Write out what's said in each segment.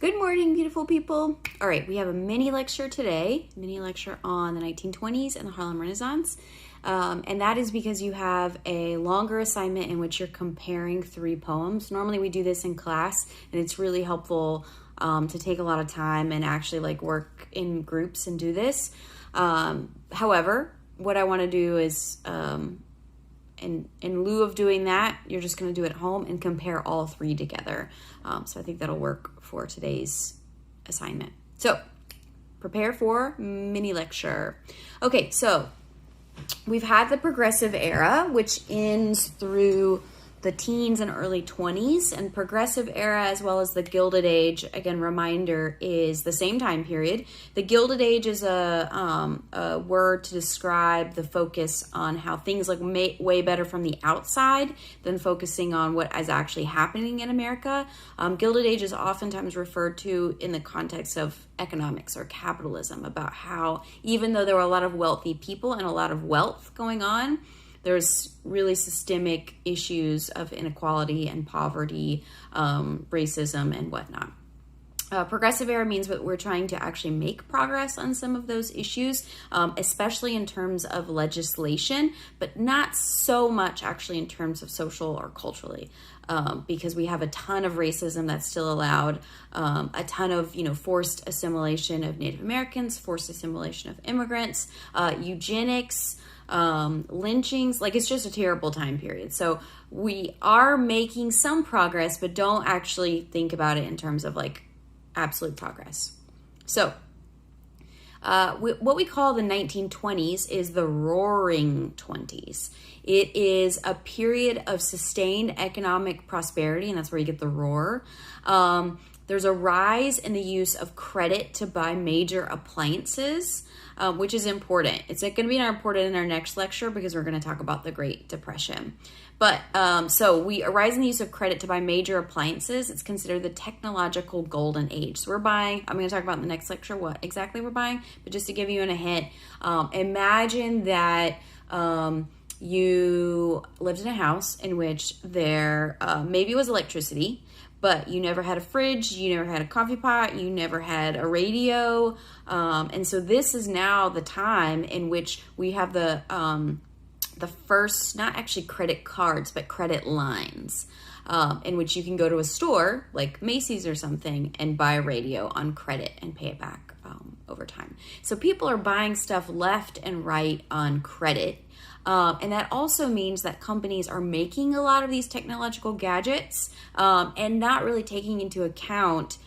Good morning, beautiful people. All right, we have a mini lecture today, on the 1920s and the Harlem Renaissance. And that is because you have a longer assignment in which you're comparing 3 poems. Normally we do this in class, and it's really helpful to take a lot of time and actually work in groups and do this. However, what I want to do is, in lieu of doing that, you're just going to do it at home and compare all 3 together. So I think that'll work for today's assignment. So prepare for mini lecture. Okay, so we've had the progressive era, which ends through the teens and early 20s, and progressive era as well as the Gilded Age, again, reminder, is the same time period. The Gilded Age is a word to describe the focus on how things look way better from the outside than focusing on what is actually happening in America. Gilded Age is oftentimes referred to in the context of economics or capitalism, about how even though there were a lot of wealthy people and a lot of wealth going on, there's really systemic issues of inequality and poverty, racism, and whatnot. Progressive era means that we're trying to actually make progress on some of those issues, especially in terms of legislation, but not so much actually in terms of social or culturally, because we have a ton of racism that's still allowed, a ton of forced assimilation of Native Americans, forced assimilation of immigrants, eugenics, lynchings. It's just a terrible time period. So we are making some progress, but don't actually think about it in terms of absolute progress. So what we call the 1920s is the Roaring 20s. It is a period of sustained economic prosperity, and that's where you get the roar. There's a rise in the use of credit to buy major appliances, which is important. It's going to be important in our next lecture because we're going to talk about the Great Depression. But so a rise in the use of credit to buy major appliances. It's considered the technological golden age. So I'm going to talk about in the next lecture what exactly we're buying, but just to give you a hint, imagine that you lived in a house in which there maybe was electricity, but you never had a fridge, you never had a coffee pot, you never had a radio. And so this is now the time in which we have the first, not actually credit cards, but credit lines, in which you can go to a store like Macy's or something and buy a radio on credit and pay it back over time. So people are buying stuff left and right on credit. And that also means that companies are making a lot of these technological gadgets and not really taking into account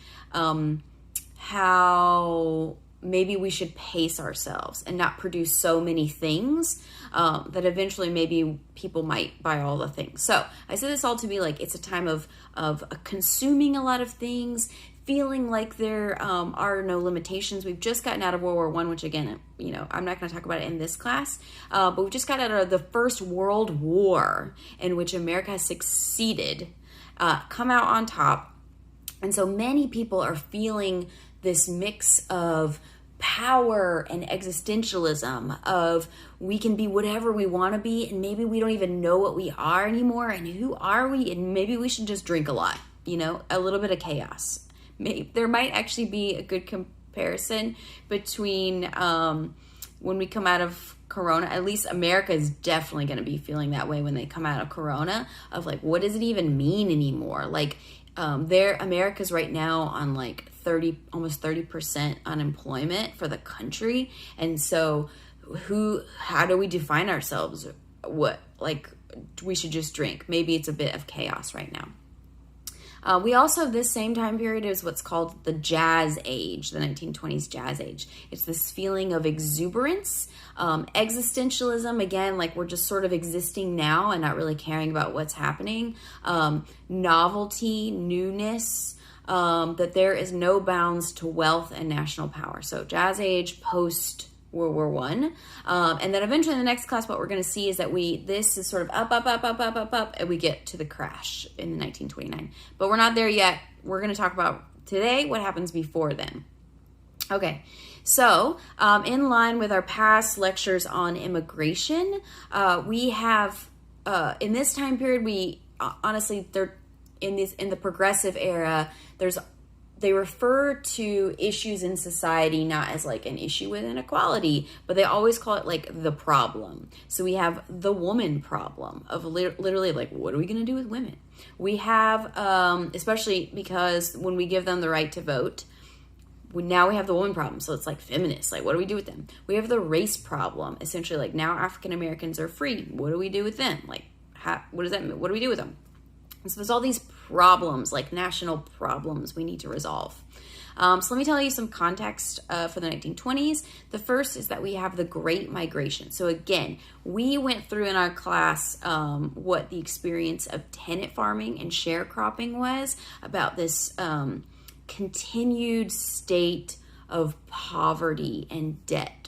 how maybe we should pace ourselves and not produce so many things that eventually maybe people might buy all the things. So I say this all to be it's a time of consuming a lot of things, feeling like there are no limitations. We've just gotten out of World War I, which again, I'm not going to talk about it in this class, but we just got out of the First World War, in which America has succeeded, come out on top. And so many people are feeling this mix of power and existentialism of we can be whatever we want to be, and maybe we don't even know what we are anymore, and who are we, and maybe we should just drink a lot, a little bit of chaos. There might actually be a good comparison between when we come out of Corona. At least America is definitely going to be feeling that way when they come out of Corona, of what does it even mean anymore? America's right now on almost 30% unemployment for the country. And so how do we define ourselves? We should just drink. Maybe it's a bit of chaos right now. We also have this same time period as what's called the Jazz Age, the 1920s Jazz Age. It's this feeling of exuberance, existentialism, again, we're just sort of existing now and not really caring about what's happening, novelty, newness, that there is no bounds to wealth and national power. So Jazz Age, post World War I. And then eventually in the next class, what we're going to see is that this is sort of up, and we get to the crash in 1929. But we're not there yet. We're going to talk about today what happens before then. Okay, so in line with our past lectures on immigration, we have, in this time period, we honestly, in the progressive era, there's they refer to issues in society not as like an issue with inequality, but they always call it like the problem. So we have the woman problem of literally like, what are we going to do with women? We have, especially because when we give them the right to vote, now we have the woman problem. So it's like feminists, like what do we do with them? We have the race problem, essentially like now African Americans are free. What do we do with them? Like, what does that mean? What do we do with them? And so there's all these problems, like national problems we need to resolve. So let me tell you some context for the 1920s. The first is that we have the Great Migration. So again, we went through in our class what the experience of tenant farming and sharecropping was, about this continued state of poverty and debt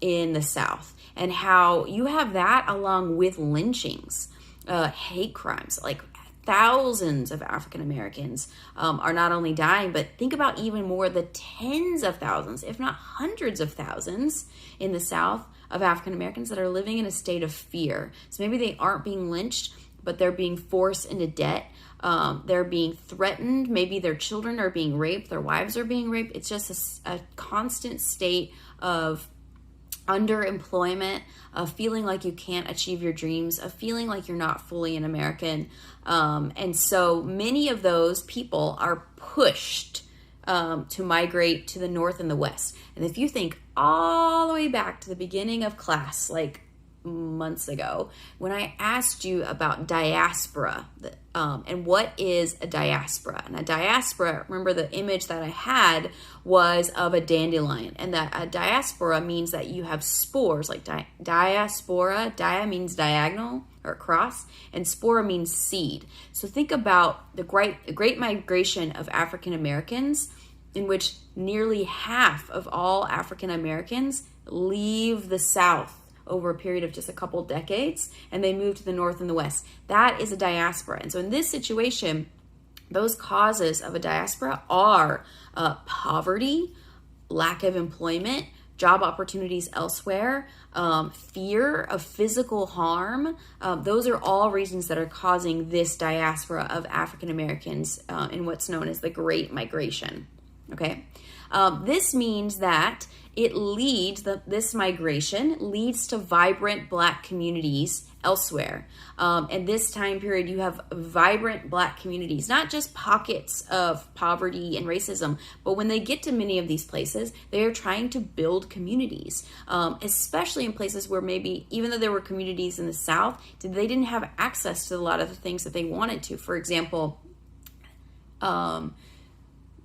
in the South, and how you have that along with lynchings, hate crimes, like thousands of African Americans are not only dying, but think about even more, the tens of thousands, if not hundreds of thousands in the South of African Americans that are living in a state of fear. So maybe they aren't being lynched, but they're being forced into debt. They're being threatened. Maybe their children are being raped. Their wives are being raped. It's just a constant state of underemployment, of feeling like you can't achieve your dreams, of feeling like you're not fully an American. And so many of those people are pushed to migrate to the North and the West. And if you think all the way back to the beginning of class, like months ago, when I asked you about diaspora, and what is a diaspora? And a diaspora, remember the image that I had was of a dandelion, and that a diaspora means that you have spores, like diaspora. Dia means diagonal or cross, and spora means seed. So think about the great migration of African Americans, in which nearly half of all African Americans leave the South over a period of just a couple decades, and they move to the North and the West. That is a diaspora. And so in this situation, those causes of a diaspora are poverty, lack of employment, job opportunities elsewhere, fear of physical harm. Those are all reasons that are causing this diaspora of African Americans in what's known as the Great Migration. Okay, this means that this migration leads to vibrant Black communities elsewhere. And this time period, you have vibrant Black communities, not just pockets of poverty and racism, but when they get to many of these places, they are trying to build communities, especially in places where maybe, even though there were communities in the South, they didn't have access to a lot of the things that they wanted to. For example,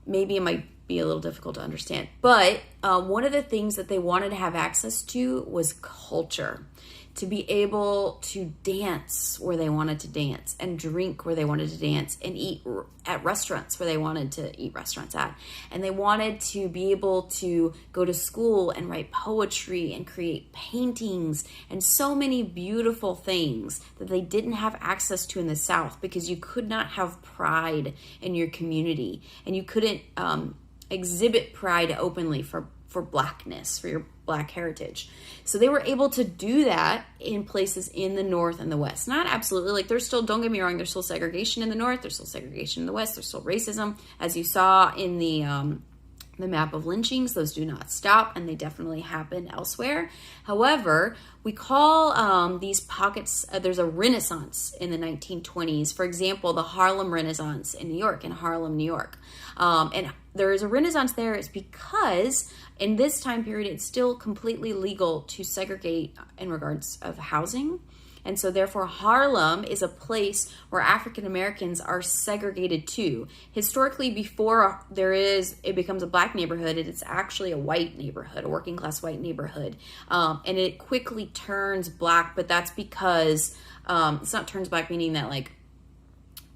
maybe it might be a little difficult to understand, but one of the things that they wanted to have access to was culture, to be able to dance where they wanted to dance, and drink where they wanted to dance, and eat at restaurants where they wanted to eat restaurants at. And they wanted to be able to go to school and write poetry and create paintings and so many beautiful things that they didn't have access to in the South, because you could not have pride in your community, and you couldn't exhibit pride openly for Blackness, for your Black heritage. So they were able to do that in places in the North and the West. Not absolutely, like there's still, don't get me wrong, there's still segregation in the North, there's still segregation in the West, there's still racism. As you saw in the map of lynchings, those do not stop, and they definitely happen elsewhere. However, we call these pockets, there's a renaissance in the 1920s. For example, the Harlem Renaissance in New York, in Harlem, New York. And there is a renaissance there is because in this time period, it's still completely legal to segregate in regards of housing. And so therefore Harlem is a place where African Americans are segregated to. Historically, before it becomes a Black neighborhood, it's actually a white neighborhood, a working class white neighborhood. And it quickly turns Black, but that's because it's not turns Black meaning that like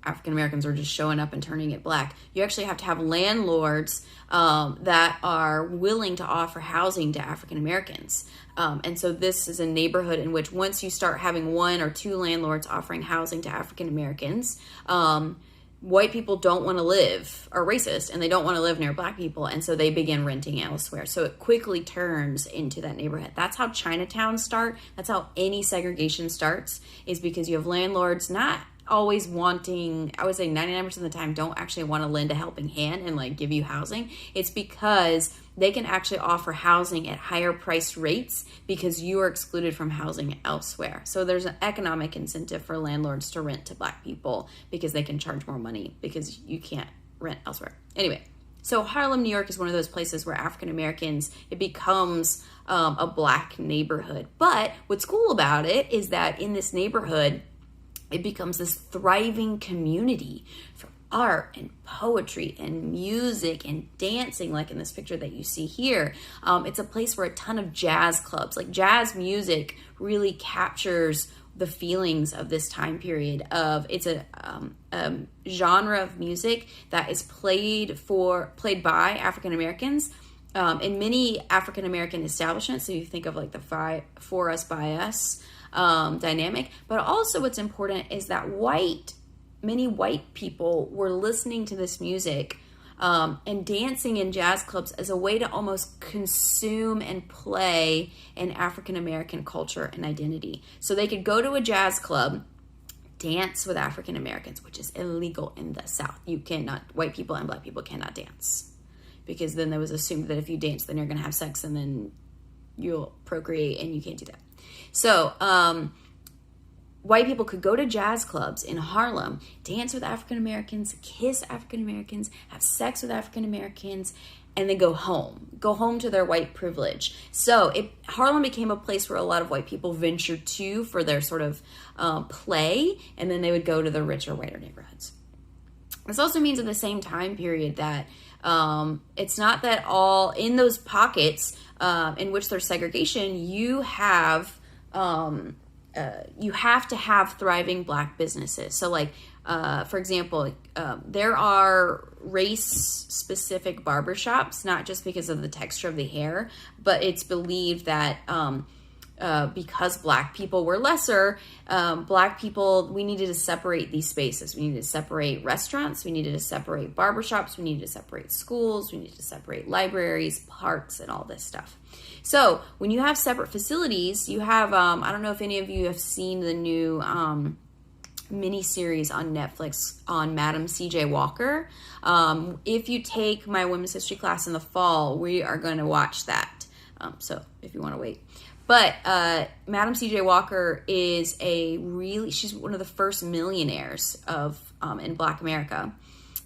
African Americans are just showing up and turning it Black. You actually have to have landlords that are willing to offer housing to African Americans. And so this is a neighborhood in which once you start having one or two landlords offering housing to African Americans, white people don't want to live, are racist, and they don't want to live near Black people, and so they begin renting elsewhere. So it quickly turns into that neighborhood. That's how Chinatowns start. That's how any segregation starts, is because you have landlords not always wanting, I would say 99% of the time, don't actually want to lend a helping hand and like give you housing. It's because they can actually offer housing at higher price rates because you are excluded from housing elsewhere. So there's an economic incentive for landlords to rent to Black people because they can charge more money because you can't rent elsewhere. Anyway, so Harlem, New York is one of those places where African Americans, it becomes a Black neighborhood. But what's cool about it is that in this neighborhood, it becomes this thriving community for art and poetry and music and dancing, like in this picture that you see here. It's a place where a ton of jazz clubs, like jazz music really captures the feelings of this time period. It's a genre of music that is played by African Americans in many African American establishments. So you think of like the for us, by us dynamic. But also what's important is that many white people were listening to this music and dancing in jazz clubs as a way to almost consume and play in African American culture and identity. So they could go to a jazz club, dance with African Americans, which is illegal in the South. White people and Black people cannot dance, because then there was assumed that if you dance, then you're going to have sex and then you'll procreate, and you can't do that. So white people could go to jazz clubs in Harlem, dance with African Americans, kiss African Americans, have sex with African Americans, and then go home to their white privilege. So Harlem became a place where a lot of white people ventured to for their sort of play, and then they would go to the richer, whiter neighborhoods. This also means in the same time period that it's not that all in those pockets in which there's segregation, you have to have thriving Black businesses. So like, for example, there are race-specific barbershops, not just because of the texture of the hair, but it's believed that because Black people were lesser, Black people, we needed to separate these spaces. We needed to separate restaurants, we needed to separate barbershops, we needed to separate schools, we needed to separate libraries, parks, and all this stuff. So when you have separate facilities, you have, I don't know if any of you have seen the new mini-series on Netflix on Madam C.J. Walker. If you take my women's history class in the fall, we are going to watch that. So if you want to wait. But Madam C.J. Walker is she's one of the first millionaires in Black America.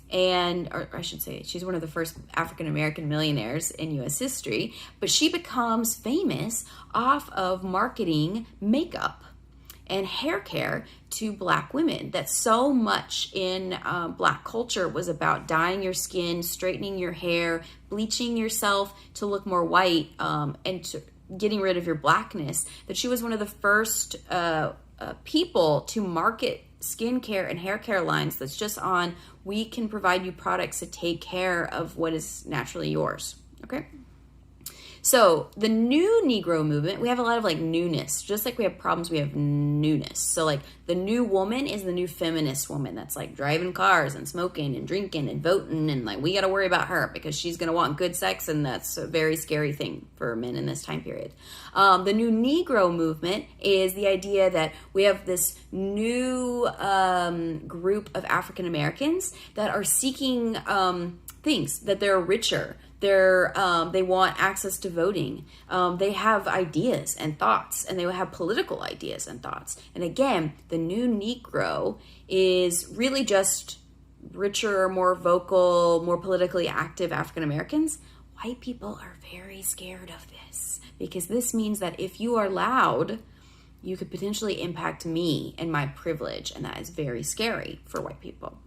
Or I should say, she's one of the first African-American millionaires in U.S. history, but she becomes famous off of marketing makeup and hair care to Black women. That so much in Black culture was about dyeing your skin, straightening your hair, bleaching yourself to look more white, and getting rid of your Blackness, that she was one of the first people to market skincare and hair care lines that's just on, we can provide you products to take care of what is naturally yours. Okay. So the new Negro movement, we have a lot of like newness. Just like we have problems, we have newness. So like the new woman is the new feminist woman that's like driving cars and smoking and drinking and voting, and like we got to worry about her because she's going to want good sex, and that's a very scary thing for men in this time period. The new Negro movement is the idea that we have this new group of African Americans that are seeking things, that they're richer. They want access to voting. They have ideas and thoughts, and they have political ideas and thoughts. And again, the new Negro is really just richer, more vocal, more politically active African Americans. White people are very scared of this, because this means that if you are loud, you could potentially impact me and my privilege, and that is very scary for white people.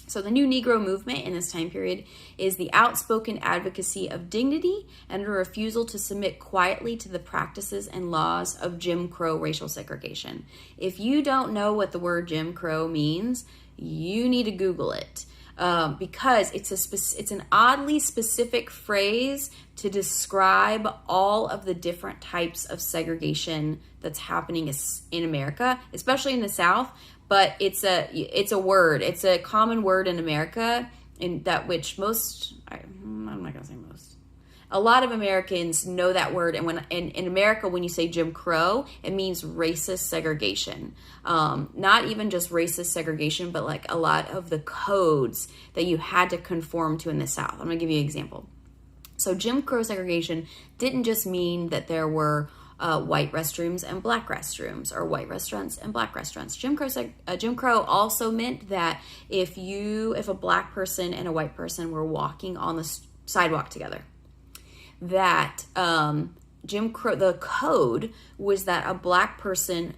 So the new Negro movement in this time period is the outspoken advocacy of dignity and a refusal to submit quietly to the practices and laws of Jim Crow racial segregation. If you don't know what the word Jim Crow means, you need to Google it, because it's an oddly specific phrase to describe all of the different types of segregation that's happening in America, especially in the South. But it's a word. It's a common word in America, in that which most, I'm not going to say most. a lot of Americans know that word. And when in America, when you say Jim Crow, it means racist segregation. Not even just racist segregation, but like a lot of the codes that you had to conform to in the South. I'm going to give you an example. So Jim Crow segregation didn't just mean that there were white restrooms and black restrooms, or white restaurants and black restaurants. Jim Crow also meant that if a black person and a white person were walking on the sidewalk together, that Jim Crow, the code was that a black person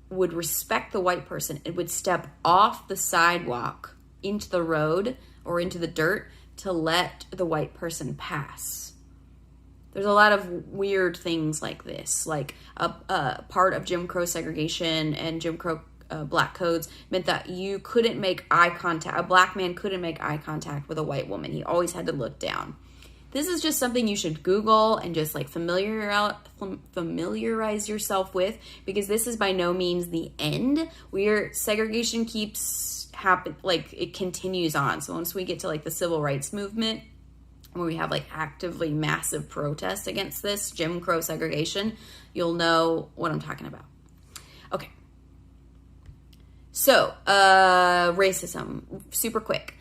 would respect the white person and would step off the sidewalk into the road or into the dirt to let the white person pass. There's a lot of weird things like this, like a part of Jim Crow segregation and Jim Crow black codes meant that you couldn't make eye contact. A black man couldn't make eye contact with a white woman. He always had to look down. This is just something you should Google and just like familiarize yourself with, because this is by no means the end. Segregation keeps happen, like it continues on. So once we get to like the civil rights movement, where we have like actively massive protests against this Jim Crow segregation, you'll know what I'm talking about. Okay. So, racism, super quick.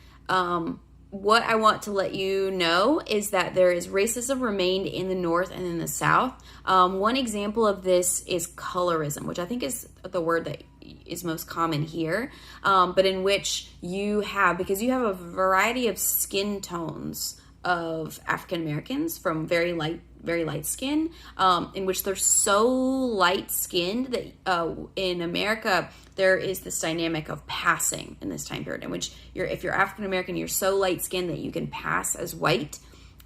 What I want to let you know is that there is racism remained in the North and in the South. One example of this is colorism, which I think is the word that is most common here, but in which because you have a variety of skin tones of African Americans, from very light skin, in which they're so light skinned that in America there is this dynamic of passing in this time period, in which if you're African American, you're so light skinned that you can pass as white.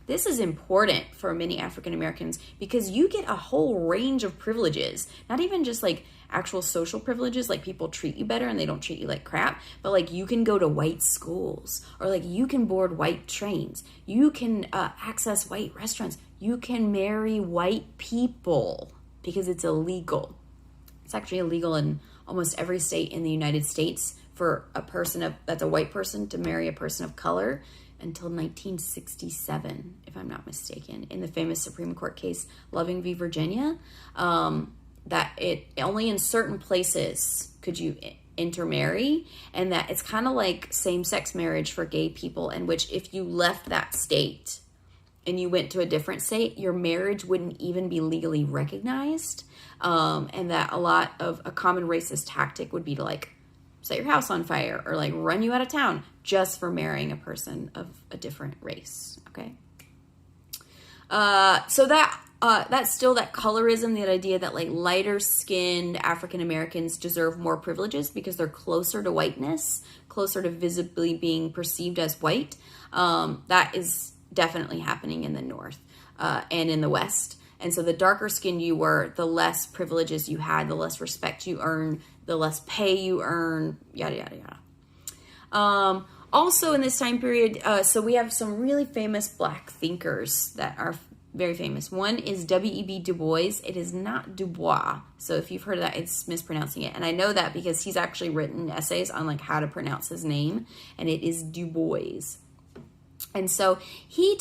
This is important for many African Americans because you get a whole range of privileges, not even just like actual social privileges, like people treat you better and they don't treat you like crap, but like you can go to white schools, or like you can board white trains, you can access white restaurants, you can marry white people because it's illegal. It's actually illegal in almost every state in the United States for a person that's a white person to marry a person of color until 1967, if I'm not mistaken, in the famous Supreme Court case Loving v. Virginia. That it only in certain places could you intermarry, and that it's kind of like same-sex marriage for gay people, in which if you left that state and you went to a different state, your marriage wouldn't even be legally recognized, and that a common racist tactic would be to like set your house on fire or like run you out of town just for marrying a person of a different race. Okay, so that's still that colorism, the idea that like lighter skinned African Americans deserve more privileges because they're closer to whiteness, closer to visibly being perceived as white. That is definitely happening in the North and in the West. And so the darker skinned you were, the less privileges you had, the less respect you earn, the less pay you earn, yada, yada, yada. Also in this time period, so we have some really famous black thinkers that are very famous. One is W.E.B. Du Bois. It is not Dubois. So if you've heard of that, it's mispronouncing it. And I know that because he's actually written essays on like how to pronounce his name, and it is Du Bois. And so he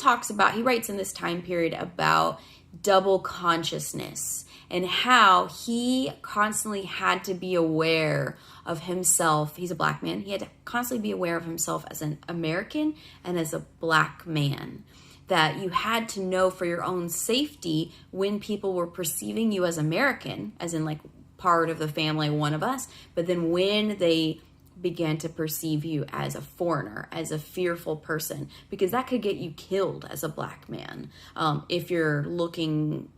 writes in this time period about double consciousness and how he constantly had to be aware of himself. He's a black man. He had to constantly be aware of himself as an American and as a black man. That you had to know for your own safety when people were perceiving you as American, as in like part of the family, one of us, but then when they began to perceive you as a foreigner, as a fearful person, because that could get you killed as a black man if you're looking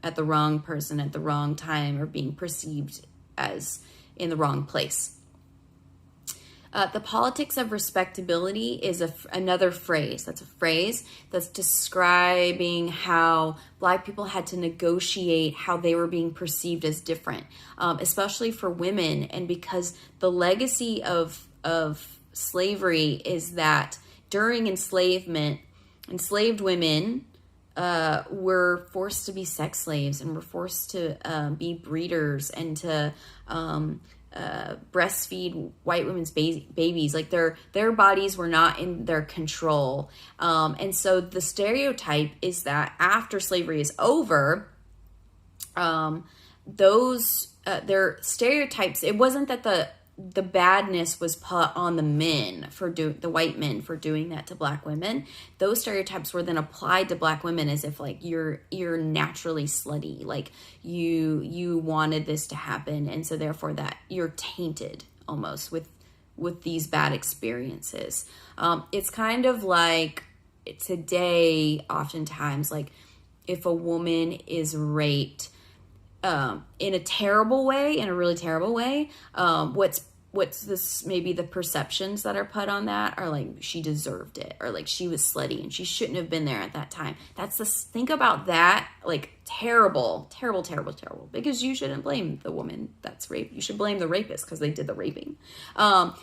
at the wrong person at the wrong time or being perceived as in the wrong place. The politics of respectability is another phrase. That's a phrase that's describing how black people had to negotiate how they were being perceived as different, especially for women. And because the legacy of slavery is that during enslavement, enslaved women were forced to be sex slaves and were forced to be breeders and to breastfeed white women's babies. Like their bodies were not in their control. And so the stereotype is that after slavery is over, their stereotypes, it wasn't that the badness was put on the men the white men for doing that to black women. Those stereotypes were then applied to black women as if like you're naturally slutty, like you wanted this to happen, and so therefore that you're tainted almost with these bad experiences. It's kind of like today, oftentimes, like if a woman is raped in a terrible way, in a really terrible way, what's this, maybe the perceptions that are put on that are like she deserved it, or like she was slutty and she shouldn't have been there at that time. Think about that, like terrible, because you shouldn't blame the woman that's raped. You should blame the rapist because they did the raping.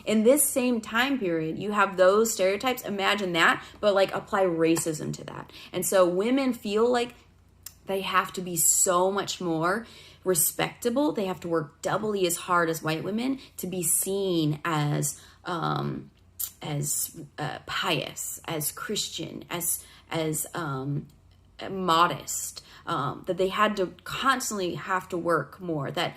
In this same time period, you have those stereotypes. Imagine that, but like apply racism to that. And so women feel like they have to be so much more respectable. They have to work doubly as hard as white women to be seen as pious, as Christian, as modest. That they had to constantly have to work more. That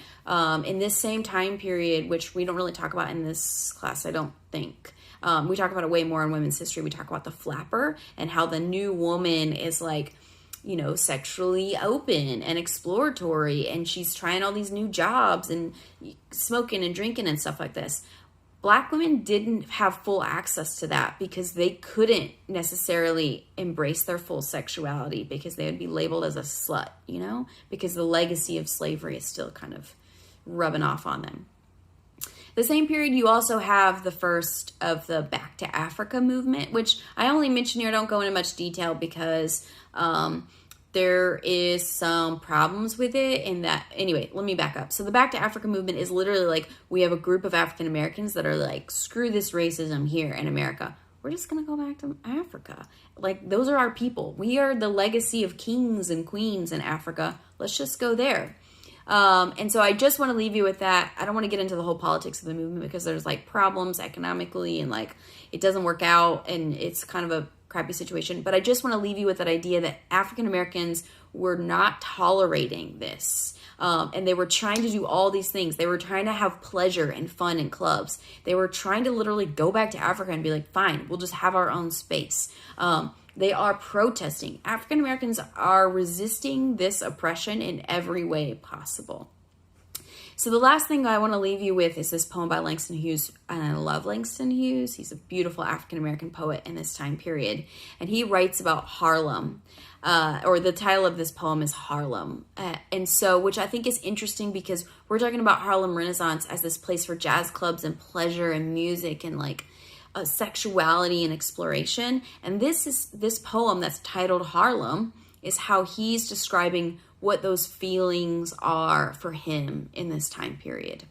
in this same time period, which we don't really talk about in this class, I don't think. We talk about it way more in women's history. We talk about the flapper and how the new woman is like, you know, sexually open and exploratory, and she's trying all these new jobs and smoking and drinking and stuff like this. Black women didn't have full access to that because they couldn't necessarily embrace their full sexuality because they would be labeled as a slut, you know, because the legacy of slavery is still kind of rubbing off on them. The same period, you also have the first of the Back to Africa movement, which I only mention here. I don't go into much detail because there is some problems with it. And that, anyway, let me back up. So the Back to Africa movement is literally like we have a group of African Americans that are like, screw this racism here in America. We're just going to go back to Africa. Like, those are our people. We are the legacy of kings and queens in Africa. Let's just go there. And so I just want to leave you with that. I don't want to get into the whole politics of the movement because there's like problems economically and like it doesn't work out and it's kind of a crappy situation. But I just want to leave you with that idea that African Americans were not tolerating this. And they were trying to do all these things. They were trying to have pleasure and fun in clubs. They were trying to literally go back to Africa and be like, fine, we'll just have our own space. They are protesting. African Americans are resisting this oppression in every way possible. So the last thing I want to leave you with is this poem by Langston Hughes, and I love Langston Hughes. He's a beautiful African American poet in this time period, and he writes about Harlem, or the title of this poem is Harlem, and so, which I think is interesting because we're talking about Harlem Renaissance as this place for jazz clubs and pleasure and music and like sexuality and exploration. And this poem that's titled Harlem is how he's describing what those feelings are for him in this time period.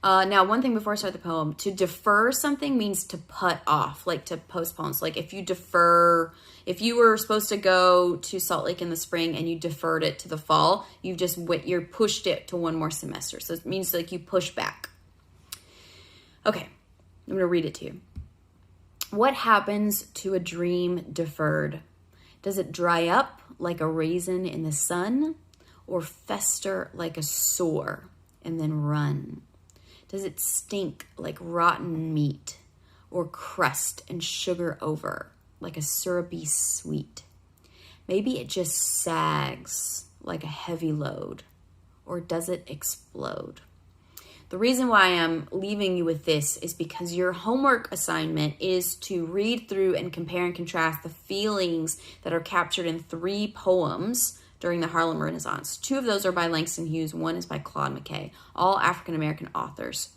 Now, one thing before I start the poem, to defer something means to put off, like to postpone. So like if you were supposed to go to Salt Lake in the spring and you deferred it to the fall, you're pushed it to one more semester. So it means like you push back. Okay. I'm going to read it to you. What happens to a dream deferred? Does it dry up like a raisin in the sun, or fester like a sore and then run? Does it stink like rotten meat, or crust and sugar over like a syrupy sweet? Maybe it just sags like a heavy load, or does it explode? The reason why I'm leaving you with this is because your homework assignment is to read through and compare and contrast the feelings that are captured in 3 poems during the Harlem Renaissance. 2 of those are by Langston Hughes. 1 is by Claude McKay, all African-American authors.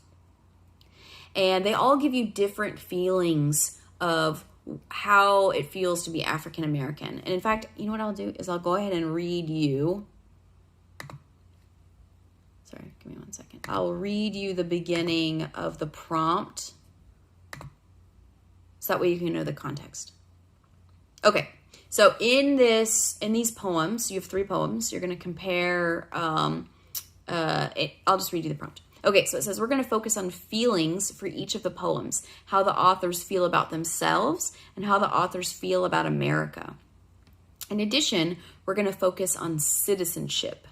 And they all give you different feelings of how it feels to be African-American. And in fact, you know what I'll do is I'll go ahead and read you. Sorry, give me 1 second. I'll read you the beginning of the prompt, so that way you can know the context. Okay, so in these poems, you have 3 poems. You're going to compare. I'll just read you the prompt. Okay, so it says we're going to focus on feelings for each of the poems, how the authors feel about themselves and how the authors feel about America. In addition, we're going to focus on citizenship.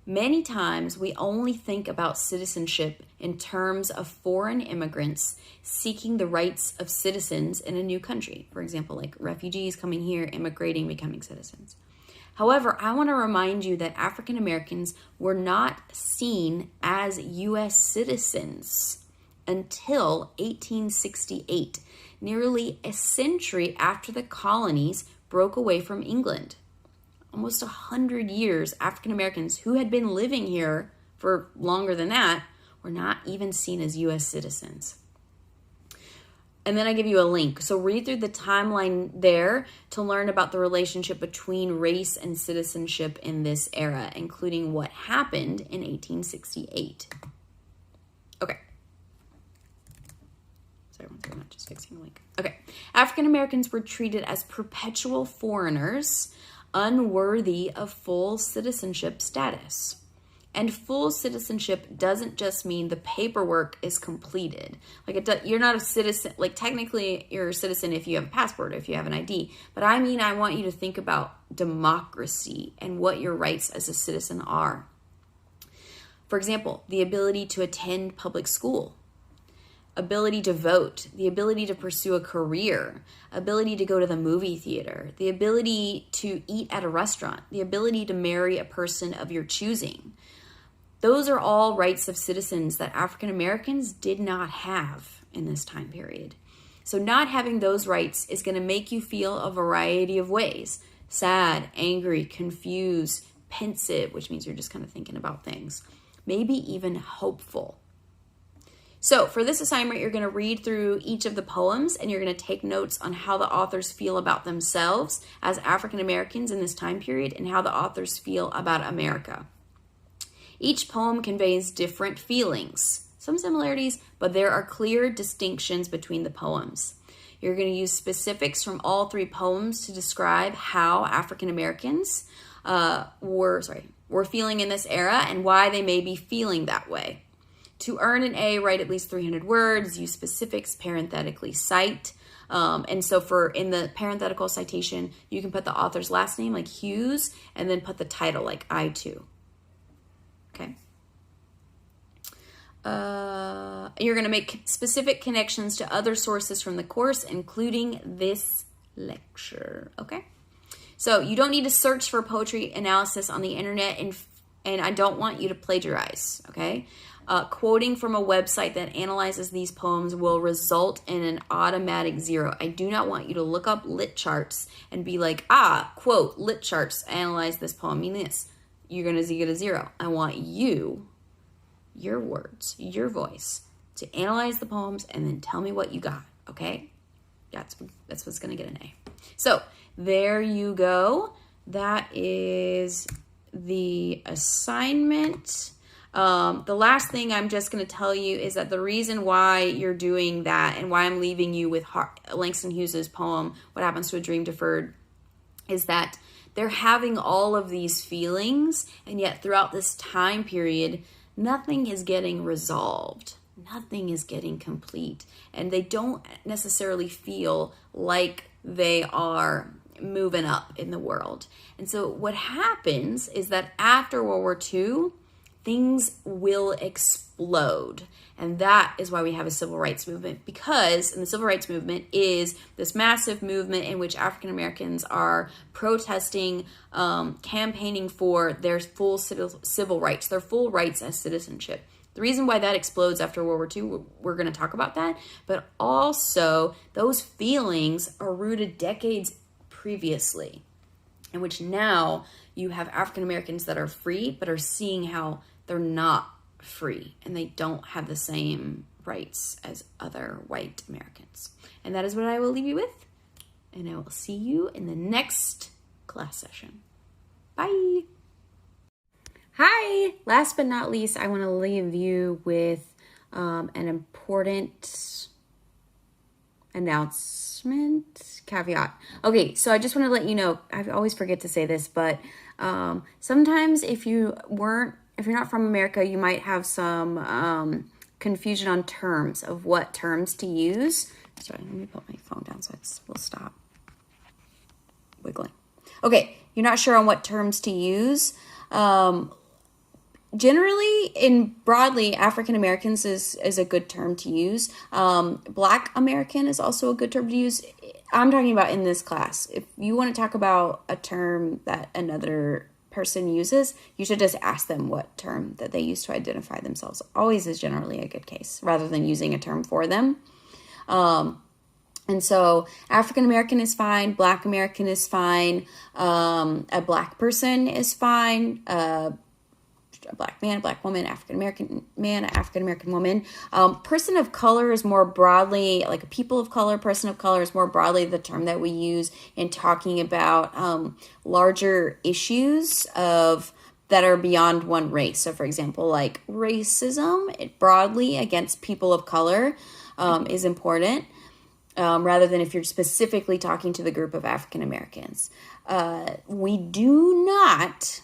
Many times we only think about citizenship in terms of foreign immigrants seeking the rights of citizens in a new country. For example, like refugees coming here, immigrating, becoming citizens. However, I want to remind you that African Americans were not seen as U.S. citizens until 1868, nearly a century after the colonies broke away from England. Almost 100 years, African Americans who had been living here for longer than that were not even seen as U.S. citizens. And then I give you a link. So read through the timeline there to learn about the relationship between race and citizenship in this era, including what happened in 1868. Okay. Sorry, one second, I'm not just fixing the link. Okay. African Americans were treated as perpetual foreigners, unworthy of full citizenship status. And full citizenship doesn't just mean the paperwork is completed. Like you're not a citizen, like technically you're a citizen if you have a passport, if you have an ID. But I want you to think about democracy and what your rights as a citizen are. For example, the ability to attend public school, ability to vote, the ability to pursue a career, ability to go to the movie theater, the ability to eat at a restaurant, the ability to marry a person of your choosing. Those are all rights of citizens that African Americans did not have in this time period. So not having those rights is going to make you feel a variety of ways: sad, angry, confused, pensive, which means you're just kind of thinking about things, maybe even hopeful. So for this assignment, you're going to read through each of the poems and you're going to take notes on how the authors feel about themselves as African Americans in this time period and how the authors feel about America. Each poem conveys different feelings, some similarities, but there are clear distinctions between the poems. You're going to use specifics from all three poems to describe how African Americans were feeling in this era and why they may be feeling that way. To earn an A, write at least 300 words, use specifics, parenthetically cite. And so in the parenthetical citation, you can put the author's last name, like Hughes, and then put the title, like I too. Okay. You're going to make specific connections to other sources from the course, including this lecture. Okay. So you don't need to search for poetry analysis on the internet, and I don't want you to plagiarize. Okay. Quoting from a website that analyzes these poems will result in an automatic 0. I do not want you to look up lit charts and be like, quote, lit charts, analyze this poem, meaning this. You're going to get a 0. I want you, your words, your voice, to analyze the poems and then tell me what you got, okay? That's what's going to get an A. So there you go. That is the assignment. The last thing I'm just going to tell you is that the reason why you're doing that and why I'm leaving you with Langston Hughes's poem, What Happens to a Dream Deferred, is that they're having all of these feelings, and yet throughout this time period, nothing is getting resolved. Nothing is getting complete, and they don't necessarily feel like they are moving up in the world. And so what happens is that after World War II, things will explode. And that is why we have a civil rights movement, because the civil rights movement is this massive movement in which African Americans are protesting, campaigning for their full civil rights, their full rights as citizenship. The reason why that explodes after World War II, we're going to talk about that, but also those feelings are rooted decades previously, in which now you have African Americans that are free, but are seeing how they're not free and they don't have the same rights as other white Americans. And that is what I will leave you with. And I will see you in the next class session. Bye. Hi. Last but not least, I want to leave you with an important announcement, caveat. Okay, so I just want to let you know, I always forget to say this, but sometimes if you weren't from America, you might have some confusion on terms of what terms to use. Sorry, let me put my phone down so it will stop wiggling. Okay, you're not sure on what terms to use. Generally, broadly, African Americans is a good term to use. Black American is also a good term to use. I'm talking about in this class. If you want to talk about a term that another person uses, you should just ask them what term that they use to identify themselves. Always is generally a good case, rather than using a term for them. And so African American is fine, Black American is fine, a Black person is fine, a Black man, Black woman, African American man, African American woman. Person of color is more broadly, like a people of color, person of color is more broadly the term that we use in talking about larger issues that are beyond one race. So for example, like racism broadly against people of color is important. Rather than if you're specifically talking to the group of African Americans. We do not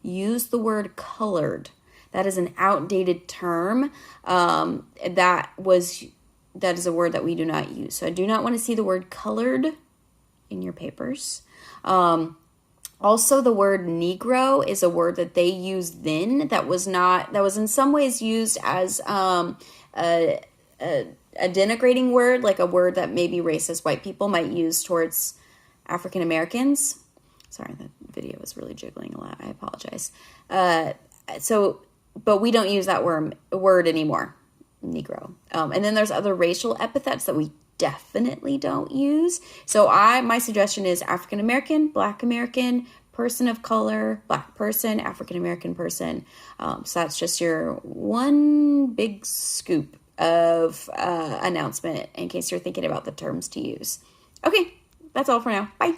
use the word colored. That is an outdated term. That is a word that we do not use. So I do not want to see the word colored in your papers. Also, the word Negro is a word that they used then that was in some ways used as a denigrating word, like a word that maybe racist white people might use towards African Americans. Sorry, the video was really jiggling a lot. I apologize. But we don't use that word anymore, Negro. And then there's other racial epithets that we definitely don't use. So my suggestion is African American, Black American, person of color, Black person, African American person. So that's just your one big scoop of announcement in case you're thinking about the terms to use. Okay, that's all for now. Bye.